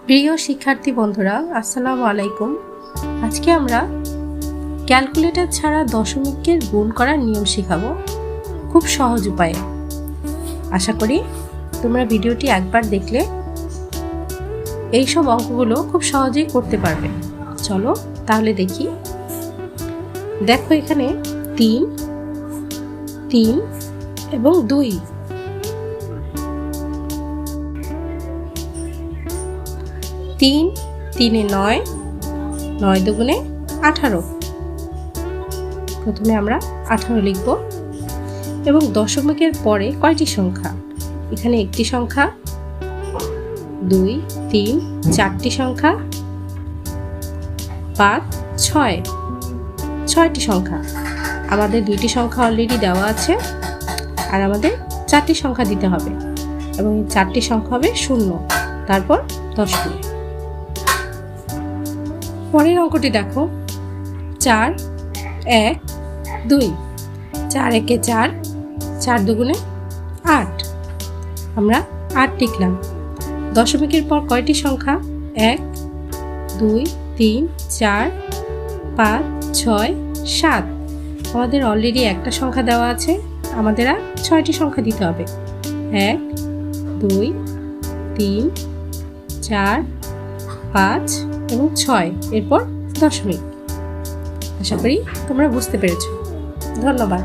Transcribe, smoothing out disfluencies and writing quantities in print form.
প্রিয় শিক্ষার্থী বন্ধুরা, আসসালামু আলাইকুম। আজকে আমরা ক্যালকুলেটর ছাড়া দশমিকের গুণ করার নিয়ম শেখাবো খুব সহজ উপায়ে। আশা করি তোমরা ভিডিওটি একবার দেখলে এই সব অঙ্কগুলো খুব সহজেই করতে পারবে। চলো তাহলে দেখি। দেখো এখানে 3, 3 এবং 2। 3, 3 এ 9, 9 দুগুণে 18। প্রথমে আমরা 18 লিখব এবং দশমিকের পরে কয়টি সংখ্যা? এখানে একটি সংখ্যা, 2, 3, 4টি সংখ্যা, 5, 6, 6টি সংখ্যা। আমাদের 2টি সংখ্যা অলরেডি দেওয়া আছে আর আমাদের 4টি সংখ্যা দিতে হবে এবং এই 4টি সংখ্যা হবে 0, তারপর দশমিক। পরের অঙ্কটি দেখো, 4, 1, 2। 4 একে 4, 4 দুগুণে 8। আমরা 8 লিখলাম। দশমিকের পর কয়টি সংখ্যা? 1, 2, 3, 4, 5, 6, 7। আমাদের অলরেডি একটা সংখ্যা দেওয়া আছে, আমাদের আর 6টি সংখ্যা দিতে হবে। 1, 2, 3, 4, 5 এবং 6, এরপর দশমিক। আশা করি তোমরা বুঝতে পেরেছো। ধন্যবাদ।